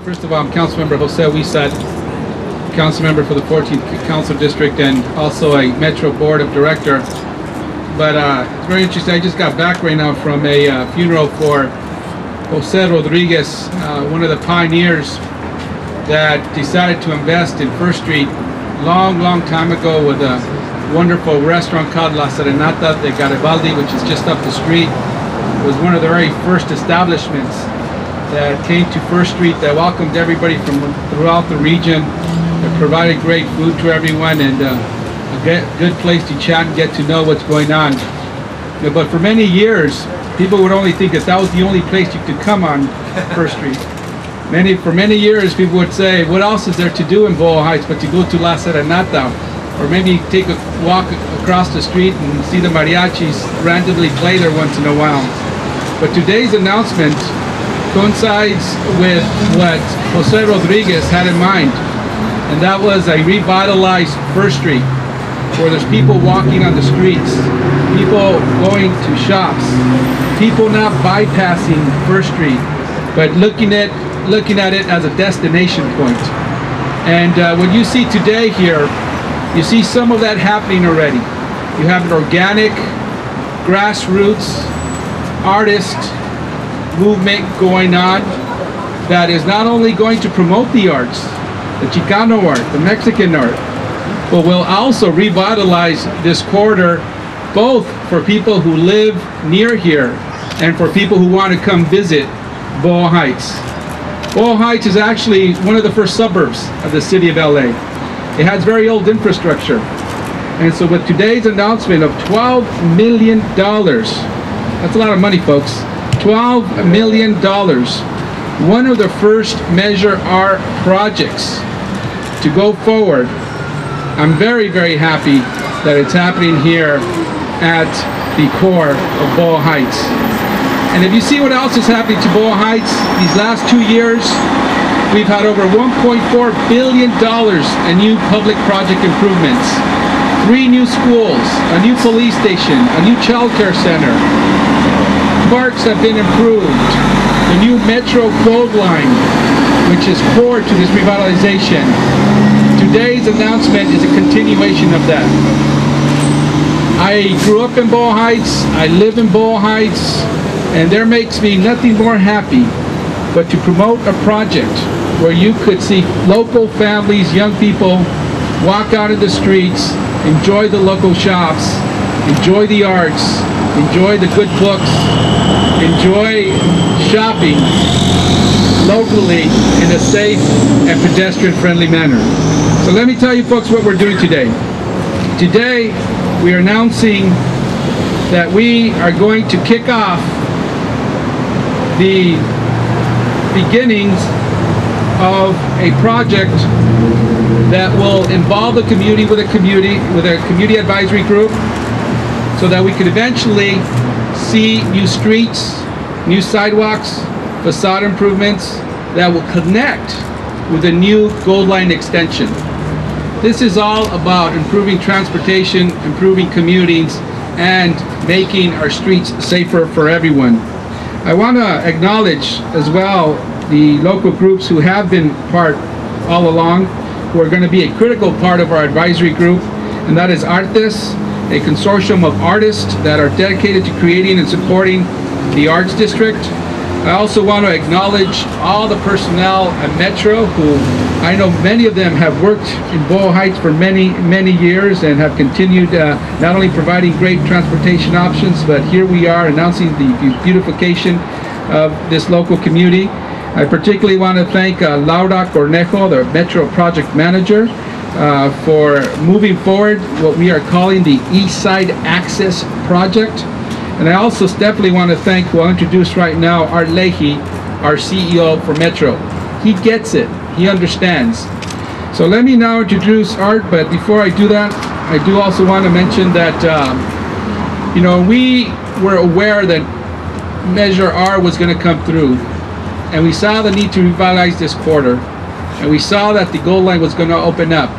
First of all, I'm Councilmember Jose Huizar, council member for the 14th Council District and also a Metro Board of Director. But it's very interesting. I just got back right now from a funeral for Jose Rodriguez, one of the pioneers that decided to invest in First Street long time ago with a wonderful restaurant called La Serenata de Garibaldi, which is just up the street. It was one of the very first establishments that came to First Street that welcomed everybody from throughout the region, that provided great food to everyone, and a good place to chat and get to know what's going on. But for many years, people would only think that that was the only place you could come on First Street. For many years, people would say, what else is there to do in Boyle Heights but to go to La Serenata, or maybe take a walk across the street and see the mariachis randomly play there once in a while. But today's announcement coincides with what Jose Rodriguez had in mind, and that was a revitalized First Street, where there's people walking on the streets, people going to shops, people not bypassing First Street, but looking at it as a destination point. And what you see today here, you see some of that happening already. You have an organic, grassroots, artist movement going on that is not only going to promote the arts, the Chicano art, the Mexican art, but will also revitalize this corridor, both for people who live near here and for people who want to come visit Boyle Heights. Boyle Heights is actually one of the first suburbs of the city of LA. It has very old infrastructure. And so with today's announcement of $12 million, that's a lot of money, folks, $12 million, one of the first Measure R projects to go forward. I'm very happy that it's happening here at the core of Boyle Heights. And if you see what else is happening to Boyle Heights, these last 2 years, we've had over $1.4 billion in new public project improvements. 3 new schools, a new police station, a new child care center. Parks have been improved. The new Metro Code Line, which is core to this revitalization. Today's announcement is a continuation of that. I grew up in Boyle Heights, I live in Boyle Heights, and there makes me nothing more happy but to promote a project where you could see local families, young people, walk out in the streets, enjoy the local shops, enjoy the arts, enjoy the good books, enjoy shopping locally in a safe and pedestrian-friendly manner. So let me tell you folks what we're doing today. Today we are announcing that we are going to kick off the beginnings of a project that will involve the community with a community advisory group, so that we could eventually see new streets, new sidewalks, facade improvements that will connect with a new Gold Line extension. This is all about improving transportation, improving communities, and making our streets safer for everyone. I want to acknowledge as well the local groups who have been part all along, who are going to be a critical part of our advisory group, and that is Artes, a consortium of artists that are dedicated to creating and supporting the Arts District. I also want to acknowledge all the personnel at Metro, who I know many of them have worked in Boyle Heights for many years and have continued not only providing great transportation options, but here we are announcing the beautification of this local community. I particularly want to thank Laura Cornejo, the Metro Project Manager, for moving forward what we are calling the Eastside Access Project. And I also definitely want to thank, who I'll introduce right now, Art Leahy, our CEO for Metro. He gets it, he understands. So let me now introduce Art, but before I do that, I do also want to mention that, we were aware that Measure R was going to come through, and we saw the need to revitalize this corridor, and we saw that the Gold Line was going to open up,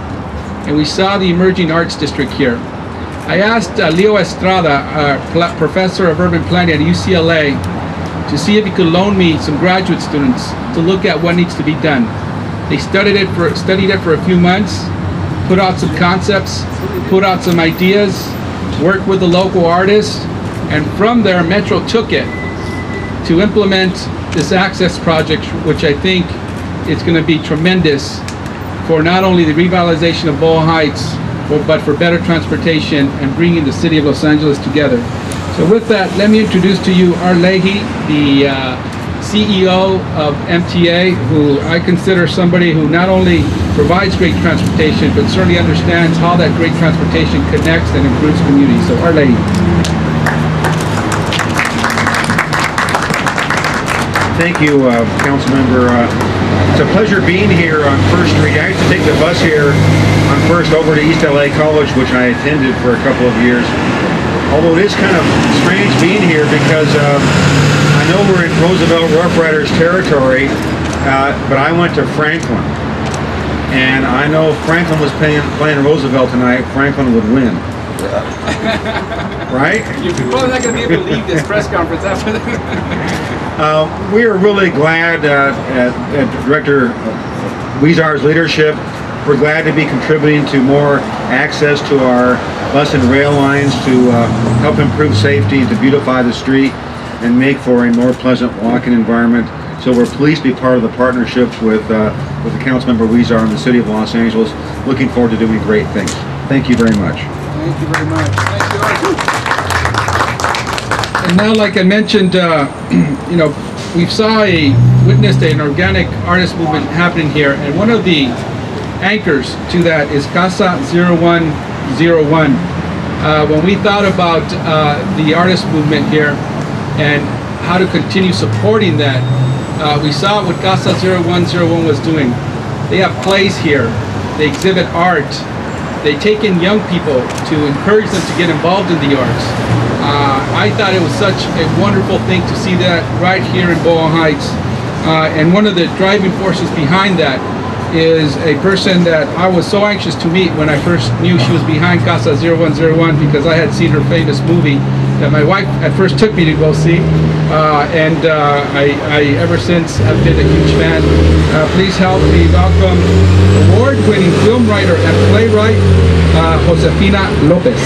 and we saw the emerging arts district here. I asked Leo Estrada, professor of urban planning at UCLA, to see if he could loan me some graduate students to look at what needs to be done. They studied it for a few months, put out some concepts, put out some ideas, worked with the local artists, and from there Metro took it to implement this access project, which I think is going to be tremendous for not only the revitalization of Boyle Heights, but for better transportation and bringing the city of Los Angeles together. So with that, let me introduce to you Art Leahy, the CEO of MTA, who I consider somebody who not only provides great transportation, but certainly understands how that great transportation connects and improves communities. So Art Leahy. Thank you, Council Member. It's a pleasure being here on First Street. I used to take the bus here on First over to East LA College, which I attended for a couple of years. Although it is kind of strange being here because I know we're in Roosevelt Rough Riders territory, but I went to Franklin. And I know if Franklin was playing Roosevelt tonight, Franklin would win. Right? You're probably not going to be able to leave this press conference after this. We are really glad at Director Huizar's leadership. We're glad to be contributing to more access to our bus and rail lines to help improve safety, to beautify the street, and make for a more pleasant walking environment. So we're pleased to be part of the partnership with the Councilmember Huizar and the City of Los Angeles. Looking forward to doing great things. Thank you very much. Thank you very much. Thank you, Art. And now, like I mentioned, you know, we've witnessed an organic artist movement happening here, and one of the anchors to that is Casa 0101. When we thought about the artist movement here and how to continue supporting that, we saw what Casa 0101 was doing. They have plays here, they exhibit art, they take in young people to encourage them to get involved in the arts. I thought it was such a wonderful thing to see that right here in Boyle Heights. And one of the driving forces behind that is a person that I was so anxious to meet when I first knew she was behind Casa 0101, because I had seen her famous movie that my wife at first took me to go see. I ever since have been a huge fan. Please help me welcome award-winning film writer and playwright, Josefina Lopez.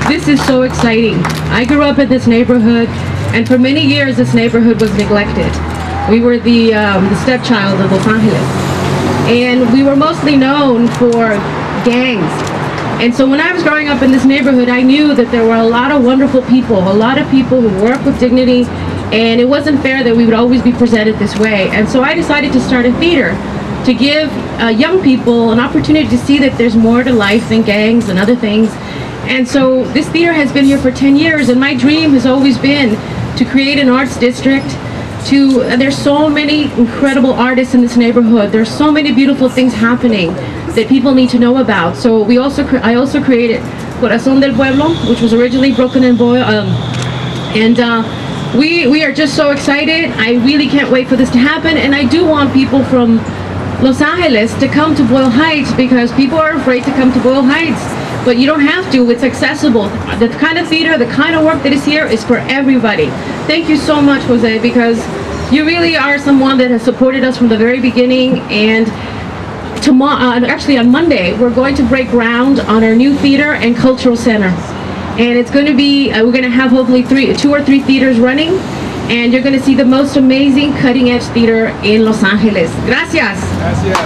This is so exciting. I grew up in this neighborhood, and for many years this neighborhood was neglected. We were the stepchild of Los Angeles, and we were mostly known for gangs. And so when I was growing up in this neighborhood, I knew that there were a lot of wonderful people, a lot of people who work with dignity, and it wasn't fair that we would always be presented this way. And so I decided to start a theater to give young people an opportunity to see that there's more to life than gangs and other things. And so this theater has been here for 10 years, and my dream has always been to create an arts district. There's so many incredible artists in this neighborhood. There's so many beautiful things happening that people need to know about. So I also created Corazon del Pueblo, which was originally broken in Boyle, we are just so excited. I really can't wait for this to happen, and I do want people from Los Angeles to come to Boyle Heights, because people are afraid to come to Boyle Heights. But you don't have to, it's accessible. The kind of theater, the kind of work that is here is for everybody. Thank you so much, Jose, because you really are someone that has supported us from the very beginning. And tomorrow, actually on Monday, we're going to break ground on our new theater and cultural center. And it's going to be, we're going to have hopefully 2 or 3 theaters running, and you're going to see the most amazing cutting-edge theater in Los Angeles. Gracias. Gracias.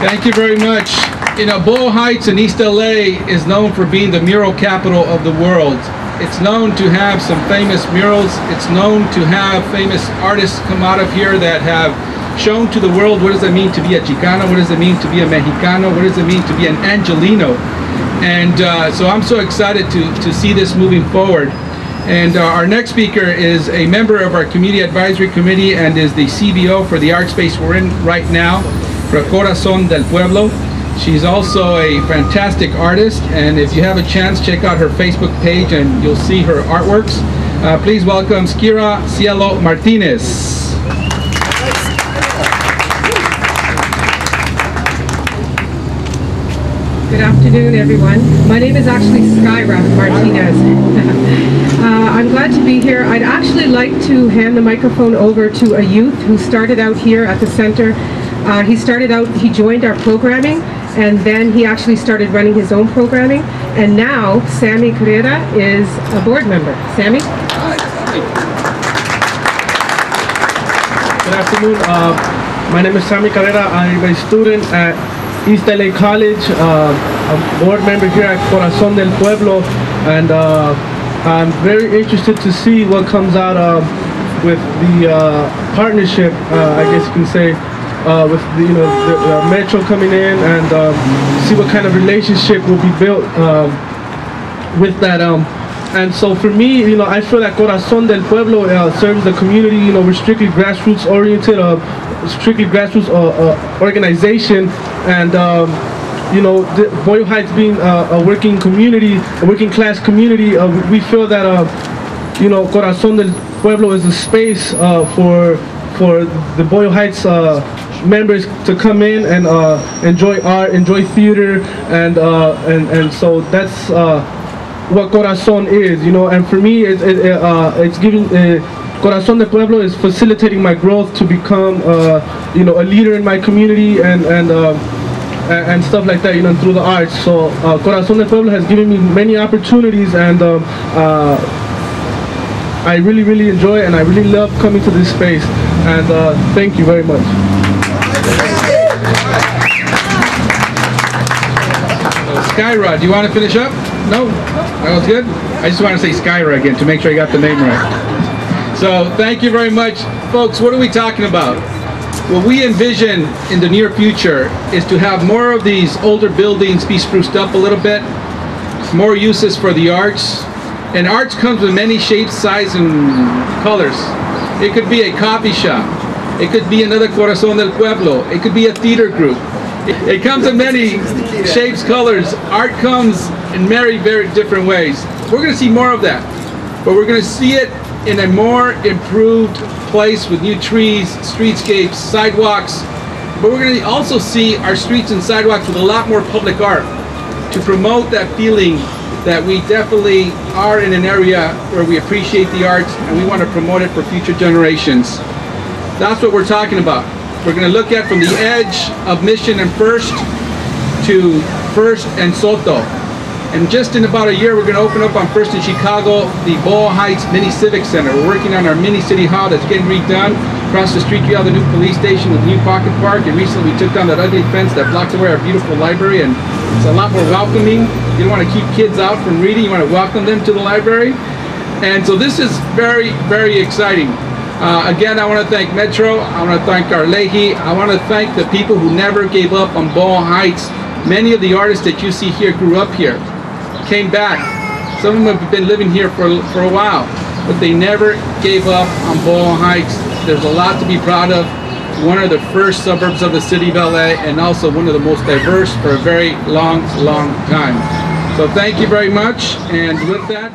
Thank you very much. You know, Boyle Heights in East LA is known for being the mural capital of the world. It's known to have some famous murals. It's known to have famous artists come out of here that have shown to the world what does it mean to be a Chicano, what does it mean to be a Mexicano, what does it mean to be an Angelino. And so I'm so excited to see this moving forward. And our next speaker is a member of our Community Advisory Committee and is the CBO for the art space we're in right now, for Corazon del Pueblo. She's also a fantastic artist, and if you have a chance, check out her Facebook page and you'll see her artworks. Please welcome Skira Cielo Martinez. Good afternoon, everyone. My name is actually Skyra Martinez. I'm glad to be here. I'd actually like to hand the microphone over to a youth who started out here at the center. He joined our programming, and then he actually started running his own programming. And now, Sammy Carrera is a board member. Sammy? Good afternoon. My name is Sammy Carrera. I'm a student at East LA College, a board member here at Corazon del Pueblo, and I'm very interested to see what comes out with the partnership, I guess you can say, with the Metro coming in, and see what kind of relationship will be built with that. And so for me, I feel that Corazon del Pueblo serves the community. We're strictly grassroots oriented, strictly grassroots organization, and Boyle Heights being a working community, a working class community, we feel that Corazon del Pueblo is a space for the Boyle Heights members to come in and enjoy art, enjoy theater, and so that's what Corazon is, and for me, it's giving. Corazon del Pueblo is facilitating my growth to become, a leader in my community and stuff like that, through the arts. So Corazon del Pueblo has given me many opportunities, and I really, really enjoy it, and I really love coming to this space. And thank you very much. Skyra, do you want to finish up? No? That was good? I just want to say Skyra again to make sure I got the name right. So thank you very much. Folks, what are we talking about? What we envision in the near future is to have more of these older buildings be spruced up a little bit, more uses for the arts. And arts comes with many shapes, sizes, and colors. It could be a coffee shop. It could be another Corazon del Pueblo. It could be a theater group. It comes in many shapes, colors. Art comes in very, very different ways. We're going to see more of that, but we're going to see it in a more improved place with new trees, streetscapes, sidewalks. But we're going to also see our streets and sidewalks with a lot more public art to promote that feeling that we definitely are in an area where we appreciate the arts and we want to promote it for future generations. That's what we're talking about. We're going to look at from the edge of Mission and First to First and Soto. And just in about a year, we're going to open up on First in Chicago, the Boyle Heights Mini Civic Center. We're working on our mini city hall that's getting redone. Across the street, you have the new police station with the new pocket park. And recently, we took down that ugly fence that blocks away our beautiful library. And it's a lot more welcoming. You don't want to keep kids out from reading. You want to welcome them to the library. And so this is very, very exciting. Again, I want to thank Metro. I want to thank Arlehi. I want to thank the people who never gave up on Boyle Heights. Many of the artists that you see here grew up here, came back. Some of them have been living here for a while, but they never gave up on Boyle Heights. There's a lot to be proud of. One of the first suburbs of the city of LA, and also one of the most diverse for a very long, long time. So thank you very much. And with that,